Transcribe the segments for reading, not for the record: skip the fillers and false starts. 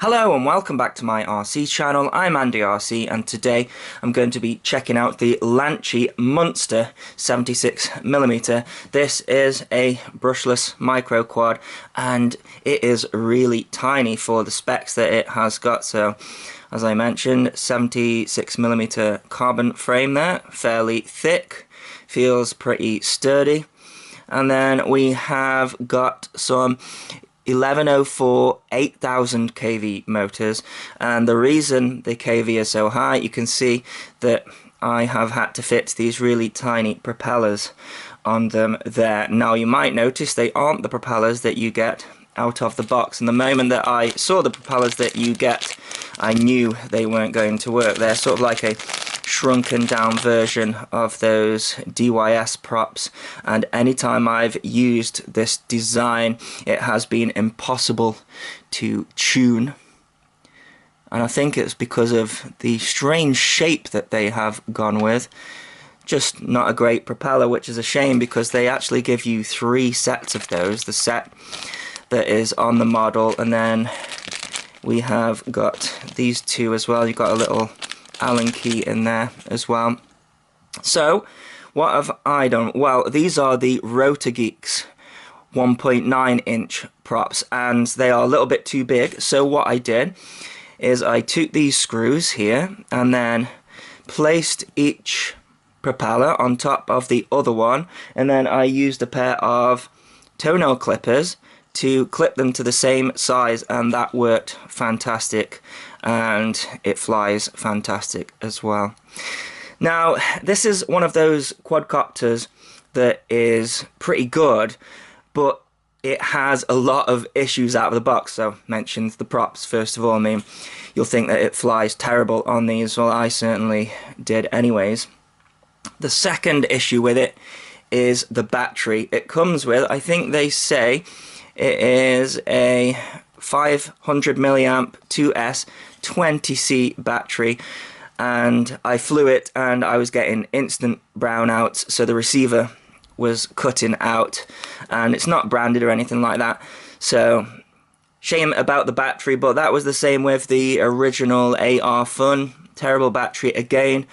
Hello and welcome back to my RC channel. I'm AndyRC and today I'm going to be checking out the Lanchi Monster 76mm. This is a brushless micro quad and it is really tiny for the specs that it has got. So as I mentioned, 76mm carbon frame there, fairly thick, feels pretty sturdy. And then we have got some 1104 8000 kV motors, and the reason the kV is so high, you can see that I have had to fit these really tiny propellers on them there. Now you might notice they aren't the propellers that you get out of the box, and the moment that I saw the propellers that you get, I knew they weren't going to work. They're sort of like a shrunken down version of those DYS props, and anytime I've used this design it has been impossible to tune, and I think it's because of the strange shape that they have gone with. Just not a great propeller, which is a shame because they actually give you 3 sets of those, the set that is on the model, and then we have got these two as well. You've got a little Allen key in there as well. So what have I done? Well, these are the Rotor Geeks 1.9 inch props and they are a little bit too big, so what I did is I took these screws here and then placed each propeller on top of the other one, and then I used a pair of toenail clippers to clip them to the same size, and that worked fantastic, and it flies fantastic as well. Now this is one of those quadcopters that is pretty good, but it has a lot of issues out of the box. So mentioned the props first of all. I mean, you'll think that it flies terrible on these. Well, I certainly did anyways. The second issue with it is the battery it comes with. I think they say it is a 500 milliamp 2S 20C battery, and I flew it and I was getting instant brownouts, so the receiver was cutting out, and it's not branded or anything like that, so shame about the battery. But that was the same with the original AR Fun, terrible battery again.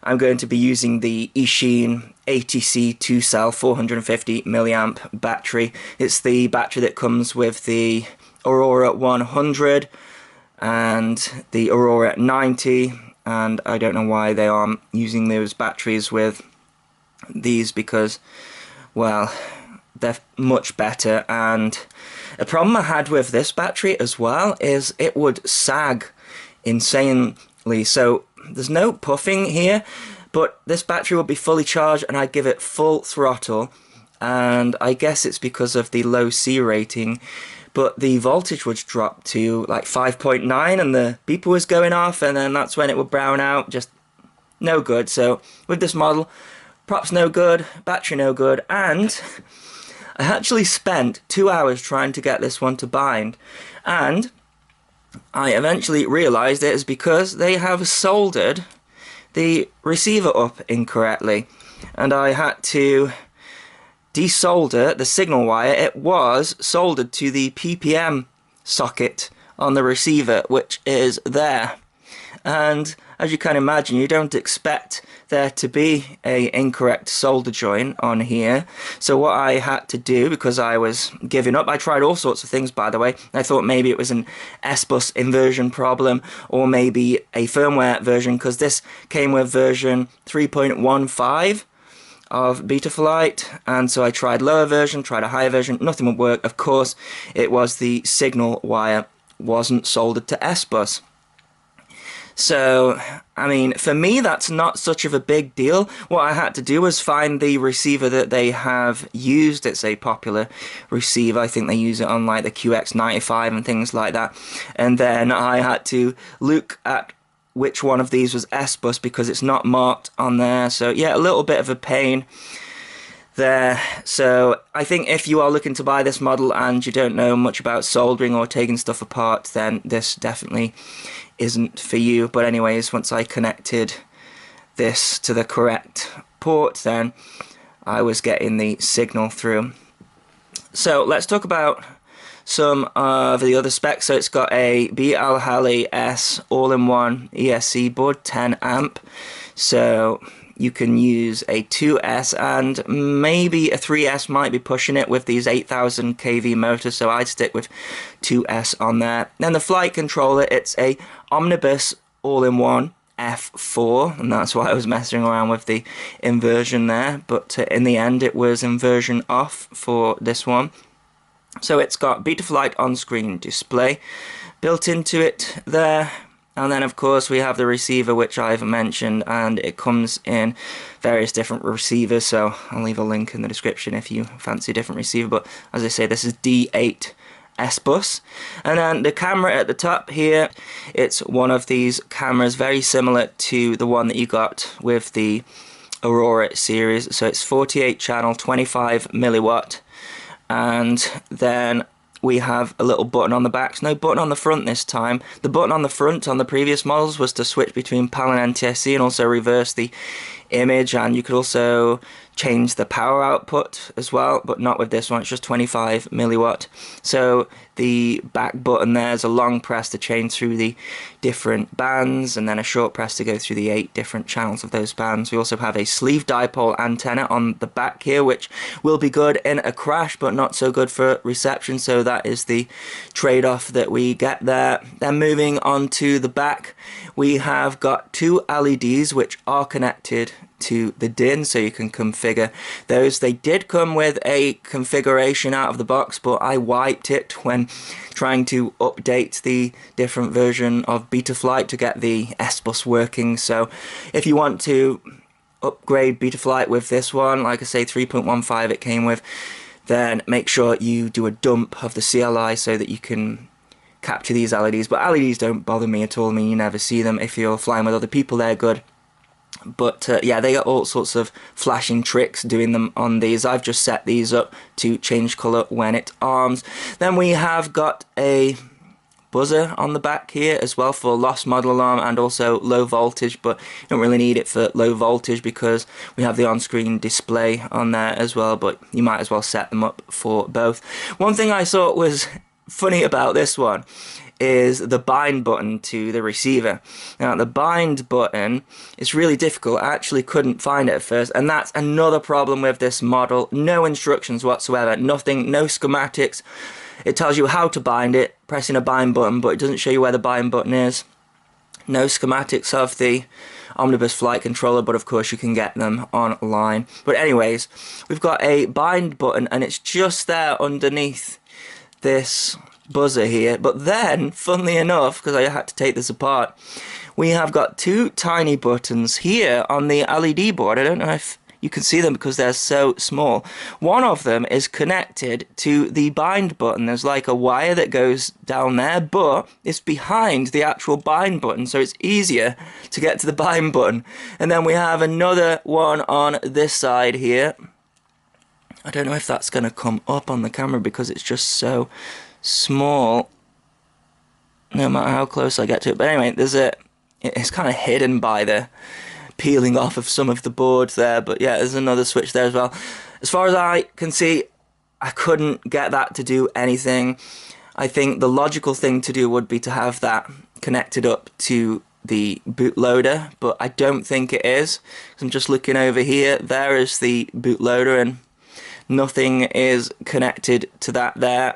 I'm going to be using the Eachine ATC 2-cell 450 milliamp battery. It's the battery that comes with the Aurora 100 and the Aurora 90, and I don't know why they aren't using those batteries with these because, well, they're much better. And a problem I had with this battery as well is it would sag insanely. So there's no puffing here, but this battery would be fully charged and I'd give it full throttle, and I guess it's because of the low C rating, but the voltage would drop to like 5.9 and the beeper was going off, and then that's when it would brown out. Just no good. So with this model, props no good, battery no good, and I actually spent 2 hours trying to get this one to bind, and I eventually realised it is because they have soldered the receiver up incorrectly, and I had to desolder the signal wire. It was soldered to the PPM socket on the receiver, which is there, and as you can imagine, you don't expect there to be a incorrect solder joint on here. So what I had to do, because I was giving up, I tried all sorts of things, by the way. I thought maybe it was an S-bus inversion problem or maybe a firmware version, because this came with version 3.15 of Betaflight, and so I tried lower version, tried a higher version, nothing would work. Of course, it was the signal wire wasn't soldered to S-bus. So, I mean, for me, that's not such of a big deal. What I had to do was find the receiver that they have used. It's a popular receiver. I think they use it on like the QX95 and things like that. And then I had to look at which one of these was S-bus because it's not marked on there. So, yeah, a little bit of a pain there. So I think if you are looking to buy this model and you don't know much about soldering or taking stuff apart, then this definitely isn't for you. But anyways, once I connected this to the correct port, then I was getting the signal through. So let's talk about some of the other specs. So it's got a BL Halley S all-in-one ESC board, 10 amp. So you can use a 2S, and maybe a 3S might be pushing it with these 8000 kV motors, so I'd stick with 2S on there. Then the flight controller, it's a Omnibus all-in-one F4, and that's why I was messing around with the inversion there, but in the end it was inversion off for this one. So it's got Betaflight on-screen display built into it there. And then of course we have the receiver, which I've mentioned, and it comes in various different receivers, so I'll leave a link in the description if you fancy a different receiver. But as I say, this is D8 S-Bus. And then the camera at the top here, it's one of these cameras very similar to the one that you got with the Aurora series. So it's 48 channel, 25 milliwatt, and then we have a little button on the back. So no button on the front this time. The button on the front on the previous models was to switch between PAL and NTSC and also reverse the image, and you could also change the power output as well, but not with this one. It's just 25 milliwatt. So the back button there is a long press to change through the different bands, and then a short press to go through the 8 different channels of those bands. We also have a sleeve dipole antenna on the back here, which will be good in a crash but not so good for reception, so that is the trade-off that we get there. Then moving on to the back, we have got 2 LEDs which are connected to the DIN, so you can configure those. They did come with a configuration out of the box, but I wiped it when trying to update the different version of Betaflight to get the S-Bus working. So if you want to upgrade Betaflight with this one, like I say 3.15 it came with, then make sure you do a dump of the CLI so that you can capture these LEDs. But LEDs don't bother me at all. I mean, you never see them. If you're flying with other people, they're good. But yeah, they got all sorts of flashing tricks doing them on these. I've just set these up to change colour when it arms. Then we have got a buzzer on the back here as well for lost model alarm and also low voltage, but you don't really need it for low voltage because we have the on-screen display on there as well, but you might as well set them up for both. One thing I thought was funny about this one is the bind button to the receiver. Now the bind button is really difficult. I actually couldn't find it at first, and that's another problem with this model. No instructions whatsoever, nothing, no schematics. It tells you how to bind it, pressing a bind button, but it doesn't show you where the bind button is. No schematics of the Omnibus flight controller, but of course you can get them online. But anyways, we've got a bind button and it's just there underneath this buzzer here. But then, funnily enough, because I had to take this apart, we have got 2 tiny buttons here on the LED board. I don't know if you can see them because they're so small. One of them is connected to the bind button. There's like a wire that goes down there, but it's behind the actual bind button, so it's easier to get to the bind button. And then we have another one on this side here. I don't know if that's going to come up on the camera because it's just so small, no matter how close I get to it. But anyway, it's kind of hidden by the peeling off of some of the board there, but yeah, there's another switch there as well. As far as I can see, I couldn't get that to do anything. I think the logical thing to do would be to have that connected up to the bootloader, but I don't think it is. I'm just looking over here, there is the bootloader and nothing is connected to that there.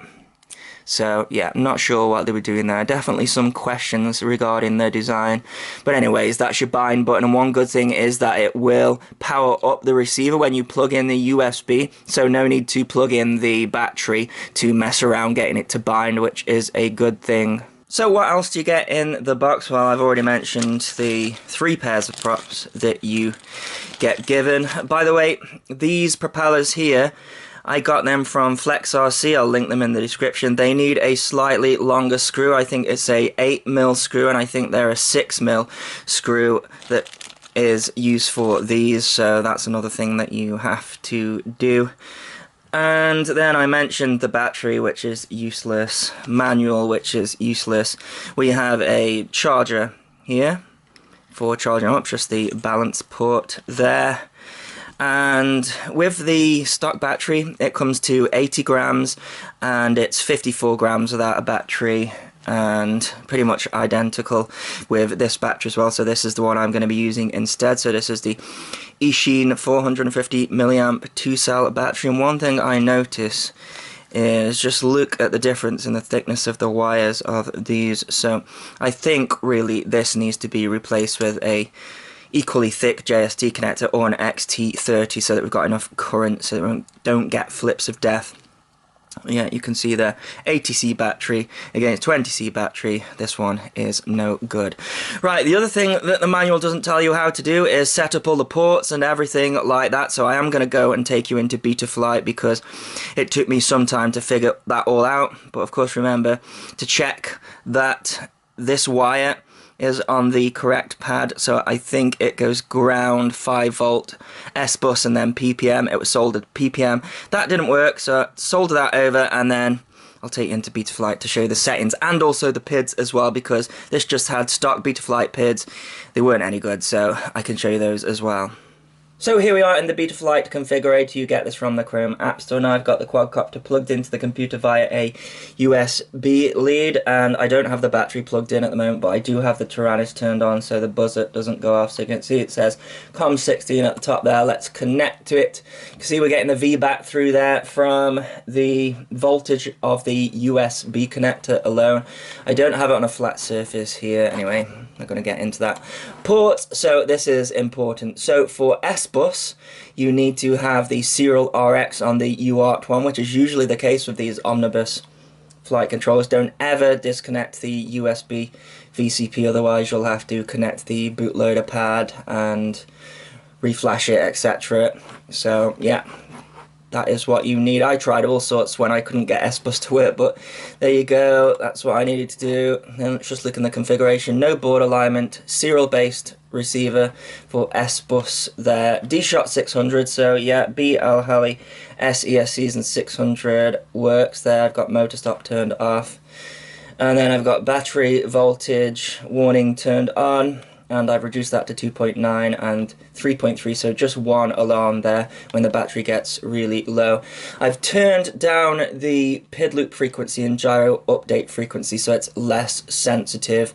So yeah, I'm not sure what they were doing there. Definitely some questions regarding their design. But anyways, that's your bind button, and one good thing is that it will power up the receiver when you plug in the USB, so no need to plug in the battery to mess around getting it to bind, which is a good thing. So what else do you get in the box? Well, I've already mentioned the 3 pairs of props that you get given. By the way, these propellers here, I got them from FlexRC, I'll link them in the description. They need a slightly longer screw. I think it's a 8mm screw, and I think they're a 6mm screw that is used for these, so that's another thing that you have to do. And then I mentioned the battery, which is useless, manual, which is useless. We have a charger here for charging up, just the balance port there. And with the stock battery, it comes to 80 grams, and it's 54 grams without a battery, and pretty much identical with this battery as well. So this is the one I'm going to be using instead. So this is the Eachine 450 milliamp 2-cell battery. And one thing I notice is just look at the difference in the thickness of the wires of these. So I think really this needs to be replaced with a equally thick JST connector or an XT30 so that we've got enough current so that we don't get flips of death. Yeah, you can see the 80C battery against 20C battery. This one is no good. Right, the other thing that the manual doesn't tell you how to do is set up all the ports and everything like that. So I am going to go and take you into Betaflight because it took me some time to figure that all out. But of course, remember to check that this wire is on the correct pad. So I think it goes ground, 5 volt, S bus, and then PPM. It was soldered PPM. That didn't work, so solder that over, and then I'll take you into Betaflight to show you the settings and also the PIDs as well, because this just had stock Betaflight PIDs. They weren't any good, so I can show you those as well. So here we are in the Betaflight configurator. You get this from the Chrome App Store. Now I've got the quadcopter plugged into the computer via a USB lead, and I don't have the battery plugged in at the moment, but I do have the Taranis turned on so the buzzer doesn't go off. So you can see it says COM16 at the top there. Let's connect to it. You can see we're getting the VBAT through there from the voltage of the USB connector alone. I don't have it on a flat surface here. Anyway, I'm going to get into that. Ports, so this is important. So for S-Bus, you need to have the serial RX on the UART one, which is usually the case with these omnibus flight controllers. Don't ever disconnect the USB VCP, otherwise you'll have to connect the bootloader pad and reflash it, etc. So yeah, that is what you need. I tried all sorts when I couldn't get S-Bus to work, but there you go, that's what I needed to do. Then let's just look in the configuration. No board alignment, serial based receiver for S-Bus there. D-Shot 600, so yeah, BL Heli SESCs and 600 works there. I've got motor stop turned off. And then I've got battery voltage warning turned on, and I've reduced that to 2.9 and 3.3, so just one alarm there when the battery gets really low. I've turned down the PID loop frequency and gyro update frequency so it's less sensitive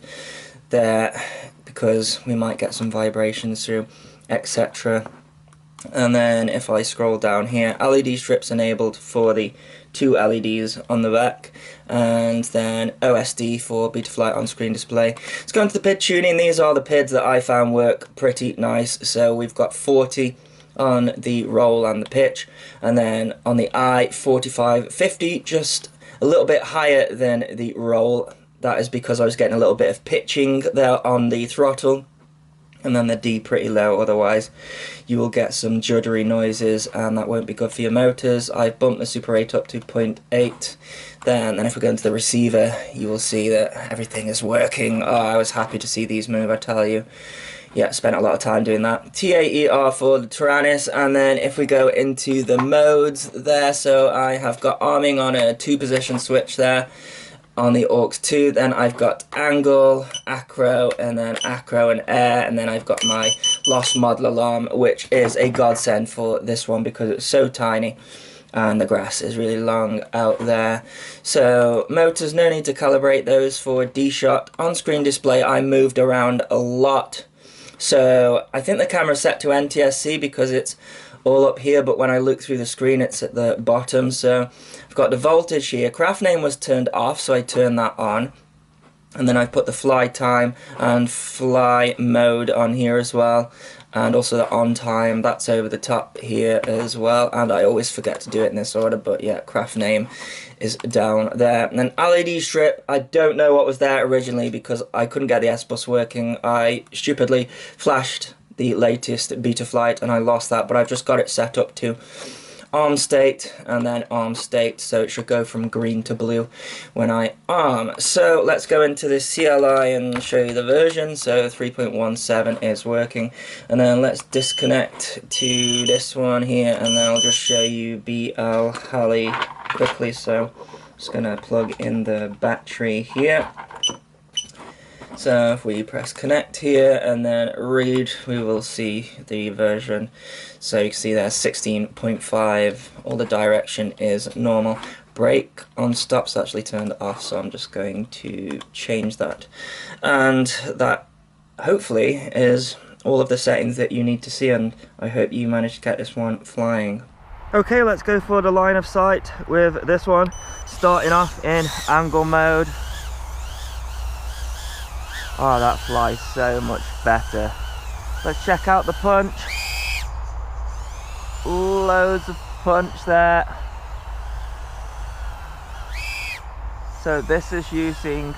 there, because we might get some vibrations through, etc. And then if I scroll down here, LED strips enabled for the 2 LEDs on the back, and then OSD for Betaflight on-screen display. Let's go into the PID tuning. These are the PIDs that I found work pretty nice. So we've got 40 on the roll and the pitch, and then on the I, 45, 50, just a little bit higher than the roll. That is because I was getting a little bit of pitching there on the throttle, and then the D pretty low, otherwise you will get some juddery noises and that won't be good for your motors. I've bumped the Super 8 up to 0.8 there, and then if we go into the receiver you will see that everything is working. Oh, I was happy to see these move, I tell you. Yeah, spent a lot of time doing that. TAER for the Taranis, and then if we go into the modes there, so I have got arming on a 2-position switch there on the aux 2, then I've got angle, acro, and then acro and air, and then I've got my lost model alarm, which is a godsend for this one because it's so tiny and the grass is really long out there. So motors, no need to calibrate those for D-Shot. On-screen display, I moved around a lot. So I think the camera's set to NTSC because it's all up here, but when I look through the screen it's at the bottom. So I've got the voltage here. Craft name was turned off, so I turned that on. And then I've put the fly time and fly mode on here as well. And also the on time, that's over the top here as well. And I always forget to do it in this order, but yeah, craft name is down there. And then LED strip, I don't know what was there originally because I couldn't get the S-Bus working. I stupidly flashed the latest Betaflight and I lost that, but I've just got it set up to arm state and then arm state, so it should go from green to blue when I arm. So let's go into the CLI and show you the version. So 3.17 is working, and then let's disconnect to this one here, and then I'll just show you BL Heli quickly. So I'm just gonna plug in the battery here. So if we press connect here and then read, we will see the version. So you can see there 16.5, all the direction is normal. Brake on stop's actually turned off, so I'm just going to change that. And that hopefully is all of the settings that you need to see, and I hope you managed to get this one flying. Okay, let's go for the line of sight with this one, starting off in angle mode. Oh, that flies so much better. Let's check out the punch. Loads of punch there. So this is using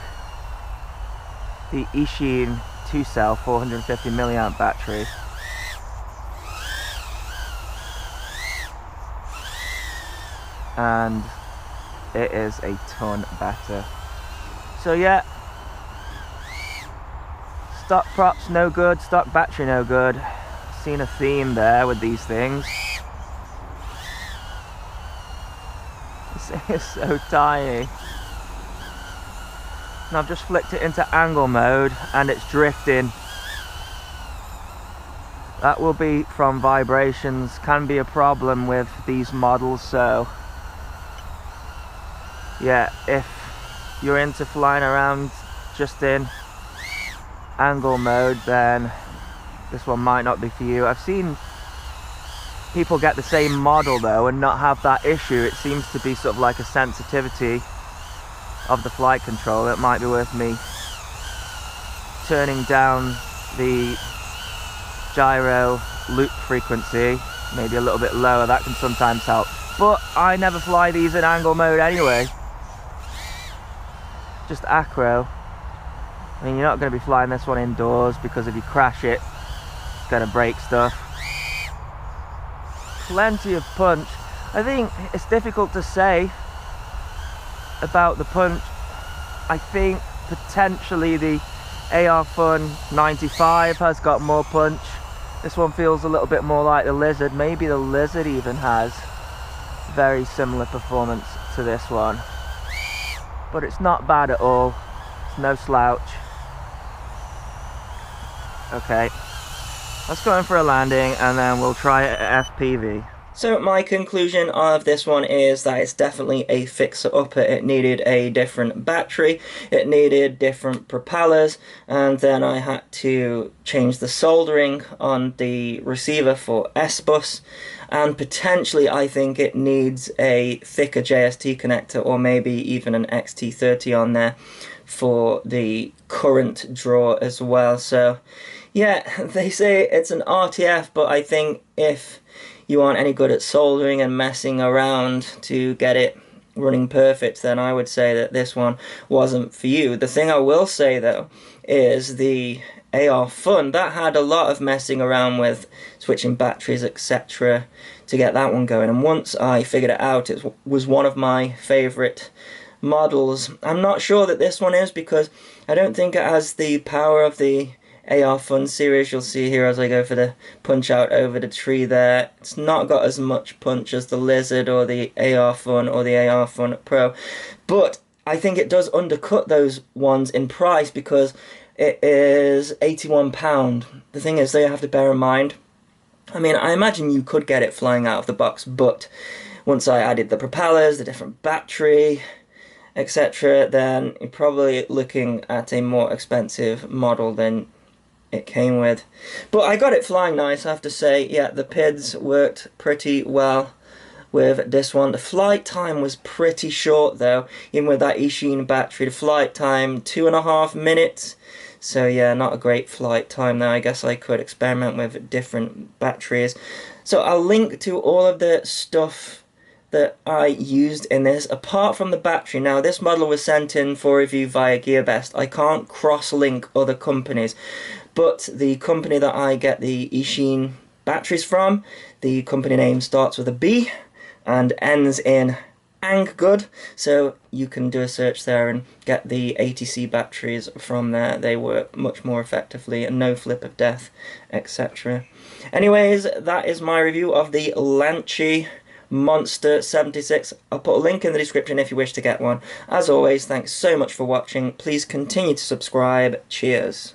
the Ishin 2-cell 450 milliamp battery. And it is a ton better. So yeah, stock props no good, stock battery no good. Seen a theme there with these things. This is so tiny. And I've just flicked it into angle mode and it's drifting. That will be from vibrations, can be a problem with these models, so yeah, if you're into flying around just in angle mode, then this one might not be for you. I've seen people get the same model though and not have that issue. It seems to be sort of like a sensitivity of the flight control. It might be worth me turning down the gyro loop frequency, maybe a little bit lower. That can sometimes help, but I never fly these in angle mode anyway, just acro. I mean, you're not going to be flying this one indoors because if you crash it, it's going to break stuff. Plenty of punch. I think it's difficult to say about the punch. I think potentially the AR Fun 95 has got more punch. This one feels a little bit more like the Lizard. Maybe the Lizard even has very similar performance to this one, but it's not bad at all. It's no slouch. Okay, let's go in for a landing and then we'll try it at FPV. So my conclusion of this one is that it's definitely a fixer-upper. It needed a different battery, it needed different propellers, and then I had to change the soldering on the receiver for S-Bus, and potentially I think it needs a thicker JST connector or maybe even an XT30 on there for the current draw as well. So yeah, they say it's an RTF, but I think if you aren't any good at soldering and messing around to get it running perfect, then I would say that this one wasn't for you. The thing I will say though is the AR Fun, that had a lot of messing around with switching batteries, etc. to get that one going, and once I figured it out, it was one of my favourite models. I'm not sure that this one is, because I don't think it has the power of the AR Fun series. You'll see here as I go for the punch out over the tree there, it's not got as much punch as the Lizard or the AR Fun or the AR Fun Pro, but I think it does undercut those ones in price because it is £81. The thing is, they have to bear in mind, I mean, I imagine you could get it flying out of the box, but once I added the propellers, the different battery, etc., then you're probably looking at a more expensive model than it came with. But I got it flying nice, I have to say. Yeah, the PIDs worked pretty well with this one. The flight time was pretty short though, even with that Ishin battery. The flight time, 2.5 minutes. So yeah, not a great flight time there. I guess I could experiment with different batteries. So I'll link to all of the stuff that I used in this, apart from the battery. Now, this model was sent in for review via GearBest. I can't cross-link other companies, but the company that I get the Ishin batteries from, the company name starts with a B and ends in Anggood, so you can do a search there and get the ATC batteries from there. They work much more effectively and no flip of death, etc. Anyways, that is my review of the Lanchi Monster 76. I'll put a link in the description if you wish to get one. As always, thanks so much for watching. Please continue to subscribe. Cheers.